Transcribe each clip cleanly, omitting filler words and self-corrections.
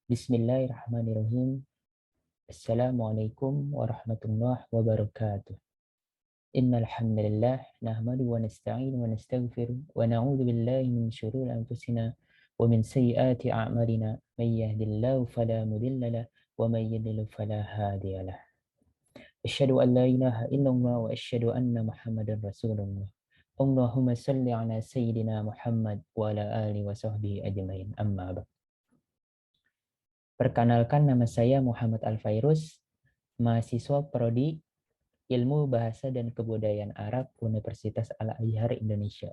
Bismillahirrahmanirrahim. Assalamualaikum warahmatullahi wabarakatuh. Innal hamdalillah nahmadu wa nasta'inu wa nastaghfiru wa na'udzu billahi min syururi anfusina wa min sayyiati a'malina. May yahdihillahu fala mudilla lahu wa may yudlil fala hadiya lahu. Asyhadu an la ilaha illallah wa asyhadu anna Muhammadar Rasulullah. Allahumma salli ala sayyidina Muhammad wa ala alihi wa sahbihi ajmain. Amma ba'd. Perkenalkan, nama saya Muhammad Al-Fairuz, mahasiswa Prodi Ilmu Bahasa dan Kebudayaan Arab Universitas Al-Azhar Indonesia.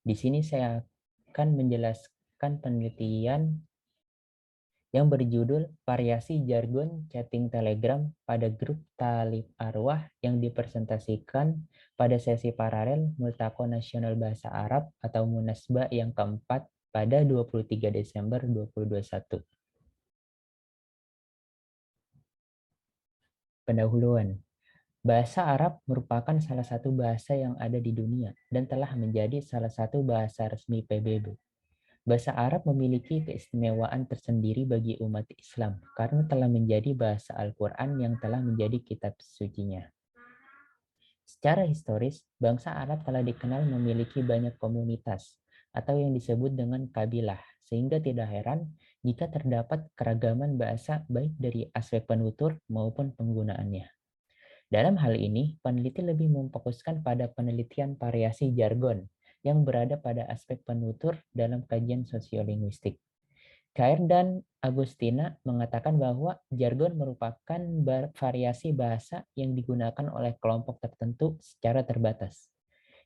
Di sini saya akan menjelaskan penelitian yang berjudul Variasi Jargon Chatting Telegram pada Grup Talib Arwah yang dipresentasikan pada sesi paralel Multaqo Nasional Bahasa Arab atau Munasbah yang keempat pada 23 Desember 2021. Pendahuluan. Bahasa Arab merupakan salah satu bahasa yang ada di dunia dan telah menjadi salah satu bahasa resmi PBB. Bahasa Arab memiliki keistimewaan tersendiri bagi umat Islam karena telah menjadi bahasa Al-Quran yang telah menjadi kitab sucinya. Secara historis, bangsa Arab telah dikenal memiliki banyak komunitas atau yang disebut dengan kabilah, sehingga tidak heran jika terdapat keragaman bahasa baik dari aspek penutur maupun penggunaannya. Dalam hal ini, peneliti lebih memfokuskan pada penelitian variasi jargon yang berada pada aspek penutur dalam kajian sosiolinguistik. Cair dan Agustina mengatakan bahwa jargon merupakan variasi bahasa yang digunakan oleh kelompok tertentu secara terbatas.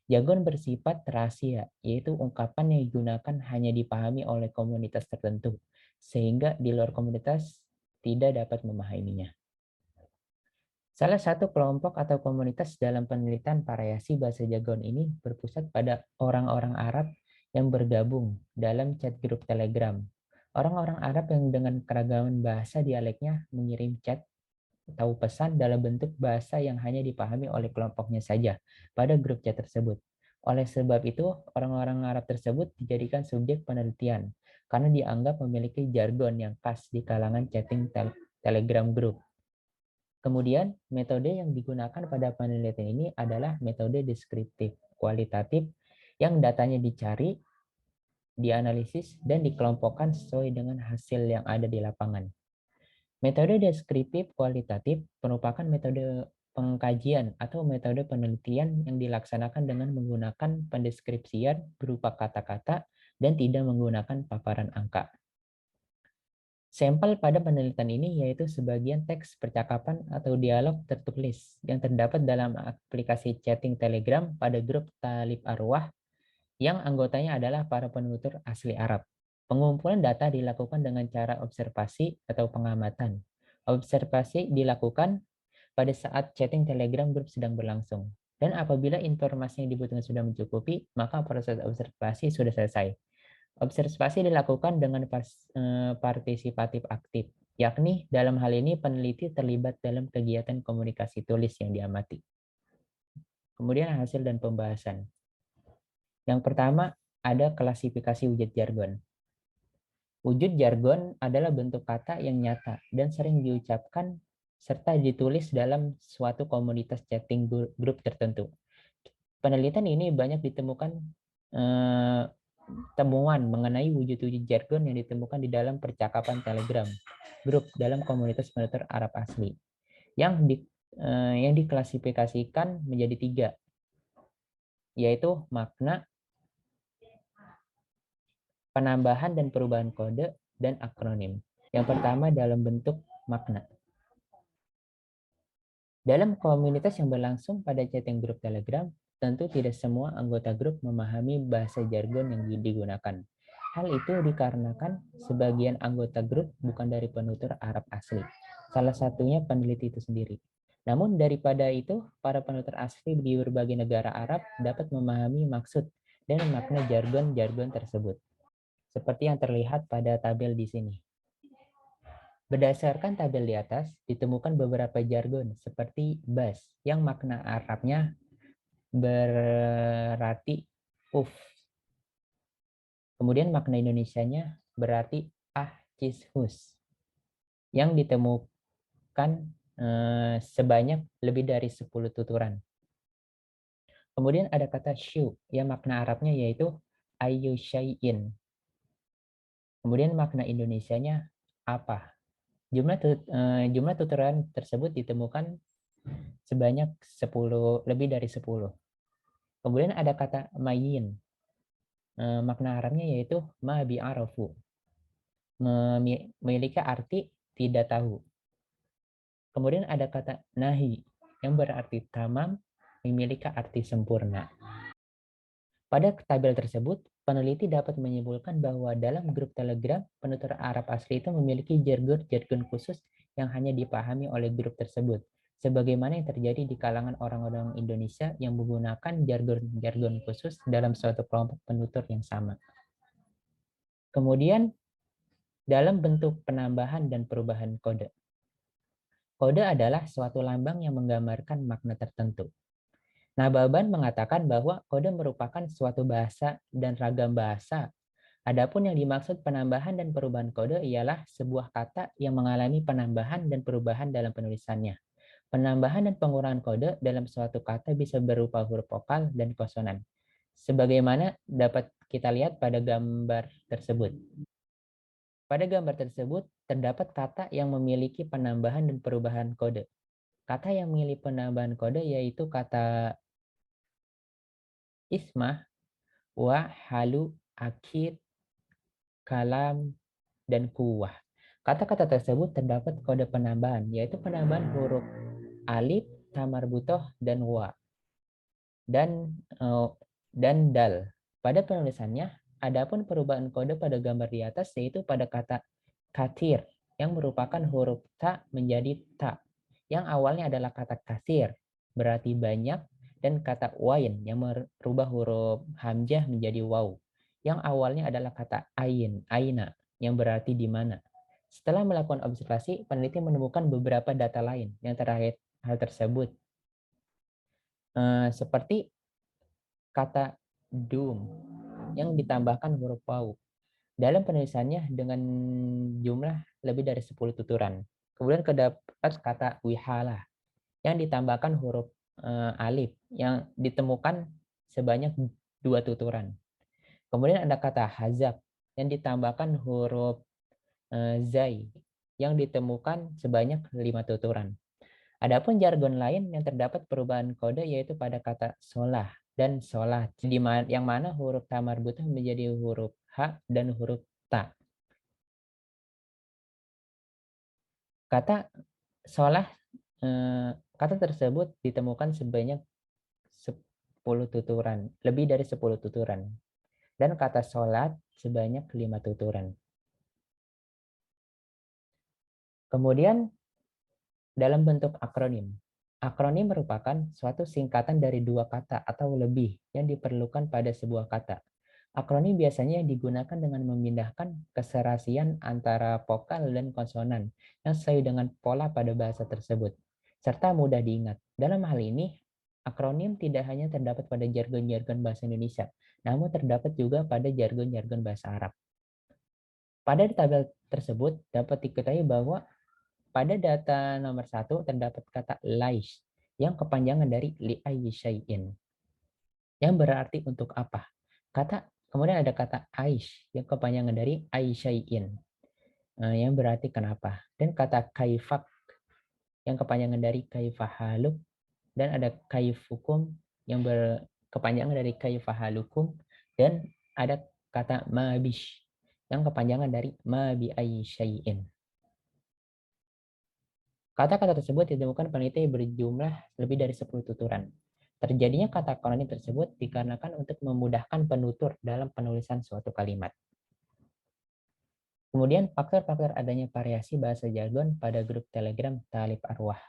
Jargon bersifat rahasia, yaitu ungkapan yang digunakan hanya dipahami oleh komunitas tertentu, sehingga di luar komunitas tidak dapat memahaminya. Salah satu kelompok atau komunitas dalam penelitian variasi bahasa jargon ini berpusat pada orang-orang Arab yang bergabung dalam chat grup Telegram. Orang-orang Arab yang dengan keragaman bahasa dialeknya mengirim chat atau pesan dalam bentuk bahasa yang hanya dipahami oleh kelompoknya saja pada grup chat tersebut. Oleh sebab itu, orang-orang Arab tersebut dijadikan subjek penelitian karena dianggap memiliki jargon yang khas di kalangan chatting Telegram group. Kemudian, metode yang digunakan pada penelitian ini adalah metode deskriptif kualitatif yang datanya dicari, dianalisis, dan dikelompokkan sesuai dengan hasil yang ada di lapangan. Metode deskriptif kualitatif merupakan metode pengkajian atau metode penelitian yang dilaksanakan dengan menggunakan pendeskripsian berupa kata-kata dan tidak menggunakan paparan angka. Sampel pada penelitian ini yaitu sebagian teks percakapan atau dialog tertulis yang terdapat dalam aplikasi chatting Telegram pada grup Talib Arwah yang anggotanya adalah para penutur asli Arab. Pengumpulan data dilakukan dengan cara observasi atau pengamatan. Observasi dilakukan pada saat chatting Telegram grup sedang berlangsung. Dan apabila informasi yang dibutuhkan sudah mencukupi, maka proses observasi sudah selesai. Observasi dilakukan dengan partisipatif aktif, yakni dalam hal ini peneliti terlibat dalam kegiatan komunikasi tulis yang diamati. Kemudian hasil dan pembahasan. Yang pertama, ada klasifikasi wujud jargon. Wujud jargon adalah bentuk kata yang nyata dan sering diucapkan serta ditulis dalam suatu komunitas chatting grup tertentu. Penelitian ini banyak ditemukan temuan mengenai wujud-wujud jargon yang ditemukan di dalam percakapan Telegram grup dalam komunitas penutur Arab asli yang diklasifikasikan menjadi 3, yaitu makna, penambahan dan perubahan kode, dan akronim. Yang pertama dalam bentuk makna. Dalam komunitas yang berlangsung pada chatting grup Telegram, tentu tidak semua anggota grup memahami bahasa jargon yang digunakan. Hal itu dikarenakan sebagian anggota grup bukan dari penutur Arab asli. Salah satunya peneliti itu sendiri. Namun daripada itu, para penutur asli di berbagai negara Arab dapat memahami maksud dan makna jargon-jargon tersebut. Seperti yang terlihat pada tabel di sini. Berdasarkan tabel di atas, ditemukan beberapa jargon seperti bas yang makna Arabnya berarti uf. Kemudian makna Indonesianya berarti cis hus. yang ditemukan sebanyak lebih dari 10 tuturan. Kemudian ada kata syu yang makna Arabnya yaitu ayyu syai'in. Kemudian makna Indonesianya apa? Jumlah tuturan tersebut ditemukan sebanyak 10, lebih dari 10. Kemudian ada kata mayin. Makna Arabnya yaitu ma bi'arafu. Memiliki arti tidak tahu. Kemudian ada kata nahi yang berarti tamam, memiliki arti sempurna. Pada tabel tersebut, peneliti dapat menyimpulkan bahwa dalam grup Telegram, penutur Arab asli itu memiliki jargon khusus yang hanya dipahami oleh grup tersebut, sebagaimana yang terjadi di kalangan orang-orang Indonesia yang menggunakan jargon khusus dalam suatu kelompok penutur yang sama. Kemudian, dalam bentuk penambahan dan perubahan kode. Kode adalah suatu lambang yang menggambarkan makna tertentu. Nababan mengatakan bahwa kode merupakan suatu bahasa dan ragam bahasa. Adapun yang dimaksud penambahan dan perubahan kode ialah sebuah kata yang mengalami penambahan dan perubahan dalam penulisannya. Penambahan dan pengurangan kode dalam suatu kata bisa berupa huruf vokal dan konsonan, sebagaimana dapat kita lihat pada gambar tersebut. Pada gambar tersebut, terdapat kata yang memiliki penambahan dan perubahan kode. Kata yang memiliki penambahan kode yaitu kata ismah, wa, halu, akid, kalam, dan kuwah. Kata-kata tersebut terdapat kode penambahan, yaitu penambahan huruf alif, tamarbutoh, dan wa, dan dal. Pada penulisannya, adapun perubahan kode pada gambar di atas yaitu pada kata katir, yang merupakan huruf ta menjadi ta, yang awalnya adalah kata kasir, berarti banyak, dan kata wain, yang merubah huruf hamzah menjadi waw, yang awalnya adalah kata ain, aina, yang berarti di mana. Setelah melakukan observasi, peneliti menemukan beberapa data lain yang terkait hal tersebut, seperti kata doom yang ditambahkan huruf waw dalam penulisannya dengan jumlah lebih dari 10 tuturan. Kemudian terdapat kata wihala yang ditambahkan huruf alif yang ditemukan sebanyak 2 tuturan. Kemudian ada kata hazab yang ditambahkan huruf zai yang ditemukan sebanyak 5 tuturan. Adapun jargon lain yang terdapat perubahan kode yaitu pada kata solah dan sholat, yang mana huruf ta marbutah menjadi huruf h dan huruf ta. Kata sholah, kata tersebut ditemukan sebanyak 10 tuturan, lebih dari 10 tuturan. Dan kata sholat sebanyak 5 tuturan. Kemudian dalam bentuk akronim. Akronim merupakan suatu singkatan dari dua kata atau lebih yang diperlukan pada sebuah kata. Akronim biasanya digunakan dengan memindahkan keserasian antara vokal dan konsonan yang sesuai dengan pola pada bahasa tersebut, serta mudah diingat. Dalam hal ini, akronim tidak hanya terdapat pada jargon-jargon bahasa Indonesia, namun terdapat juga pada jargon-jargon bahasa Arab. Pada tabel tersebut dapat diketahui bahwa pada data nomor 1 terdapat kata laish yang kepanjangan dari li'ayyi syai'in yang berarti untuk apa. Kemudian ada kata aish yang kepanjangan dari aisyai'in yang berarti kenapa. Dan kata kaifak yang kepanjangan dari kaifahaluk, dan ada kaifukum yang berkepanjangan dari kaifahalukum, dan ada kata mabish yang kepanjangan dari mabi aisyai'in. Kata-kata tersebut ditemukan peneliti berjumlah lebih dari 10 tuturan. Terjadinya kata akronim tersebut dikarenakan untuk memudahkan penutur dalam penulisan suatu kalimat. Kemudian faktor-faktor adanya variasi bahasa jargon pada grup Telegram Taalib Arwah.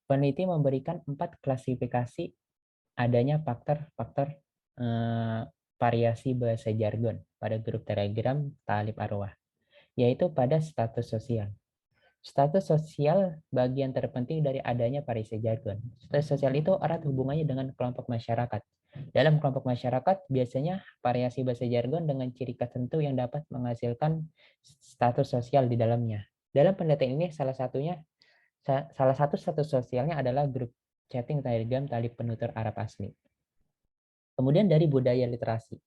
Peneliti memberikan 4 klasifikasi adanya faktor-faktor variasi bahasa jargon pada grup Telegram Taalib Arwah, yaitu pada status sosial. Status sosial bagian terpenting dari adanya variasi jargon. Status sosial itu erat hubungannya dengan kelompok masyarakat. Dalam kelompok masyarakat, biasanya variasi bahasa jargon dengan ciri khas tertentu yang dapat menghasilkan status sosial di dalamnya. Dalam penelitian ini salah satu status sosialnya adalah grup chatting Telegram tali penutur Arab asli. Kemudian dari budaya literasi.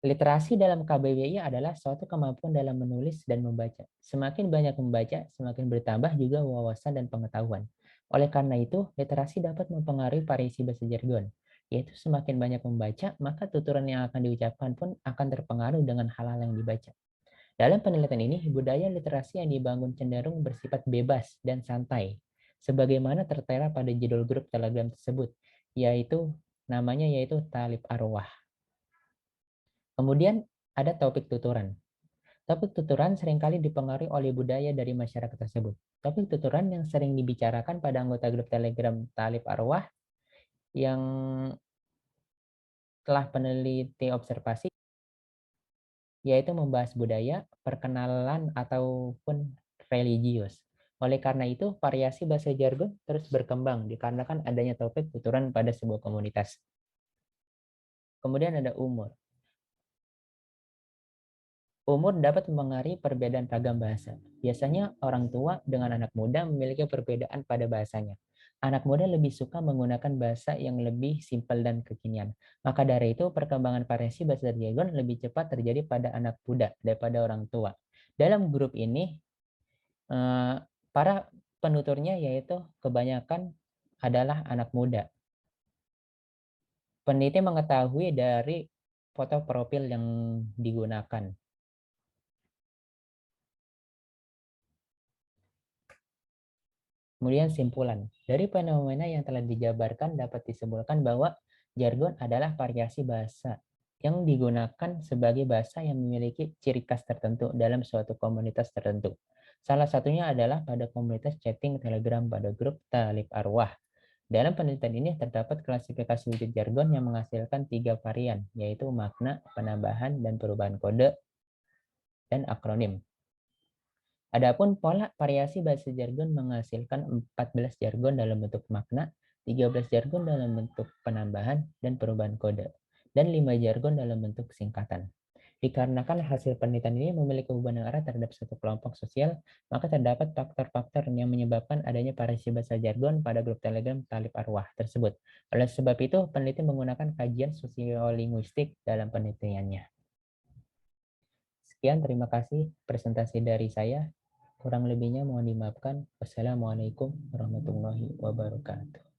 Literasi dalam KBBI adalah suatu kemampuan dalam menulis dan membaca. Semakin banyak membaca, semakin bertambah juga wawasan dan pengetahuan. Oleh karena itu, literasi dapat mempengaruhi variasi bahasa jargon, yaitu semakin banyak membaca, maka tuturan yang akan diucapkan pun akan terpengaruh dengan hal-hal yang dibaca. Dalam penelitian ini, budaya literasi yang dibangun cenderung bersifat bebas dan santai, sebagaimana tertera pada judul grup Telegram tersebut, yaitu Talib Arwah. Kemudian ada topik tuturan. Topik tuturan seringkali dipengaruhi oleh budaya dari masyarakat tersebut. Topik tuturan yang sering dibicarakan pada anggota grup Telegram Talib Arwah yang telah peneliti observasi, yaitu membahas budaya, perkenalan, ataupun religius. Oleh karena itu, variasi bahasa jargon terus berkembang dikarenakan adanya topik tuturan pada sebuah komunitas. Kemudian ada umur. Umur dapat mempengaruhi perbedaan ragam bahasa. Biasanya orang tua dengan anak muda memiliki perbedaan pada bahasanya. Anak muda lebih suka menggunakan bahasa yang lebih simpel dan kekinian. Maka dari itu, perkembangan variasi bahasa jargon lebih cepat terjadi pada anak muda daripada orang tua. Dalam grup ini, para penuturnya yaitu kebanyakan adalah anak muda. Peneliti mengetahui dari foto profil yang digunakan. Kemudian simpulan. Dari fenomena yang telah dijabarkan dapat disimpulkan bahwa jargon adalah variasi bahasa yang digunakan sebagai bahasa yang memiliki ciri khas tertentu dalam suatu komunitas tertentu. Salah satunya adalah pada komunitas chatting Telegram pada grup Talib Arwah. Dalam penelitian ini terdapat klasifikasi wujud jargon yang menghasilkan 3 varian, yaitu makna, penambahan, dan perubahan kode, dan akronim. Adapun pola variasi bahasa jargon menghasilkan 14 jargon dalam bentuk makna, 13 jargon dalam bentuk penambahan dan perubahan kode, dan 5 jargon dalam bentuk singkatan. Dikarenakan hasil penelitian ini memiliki hubungan erat terhadap satu kelompok sosial, maka terdapat faktor-faktor yang menyebabkan adanya variasi bahasa jargon pada grup Telegram Talib Arwah tersebut. Oleh sebab itu, peneliti menggunakan kajian sosiolinguistik dalam penelitiannya. Sekian, terima kasih presentasi dari saya. Kurang lebihnya mohon dimaafkan. Wassalamualaikum warahmatullahi wabarakatuh.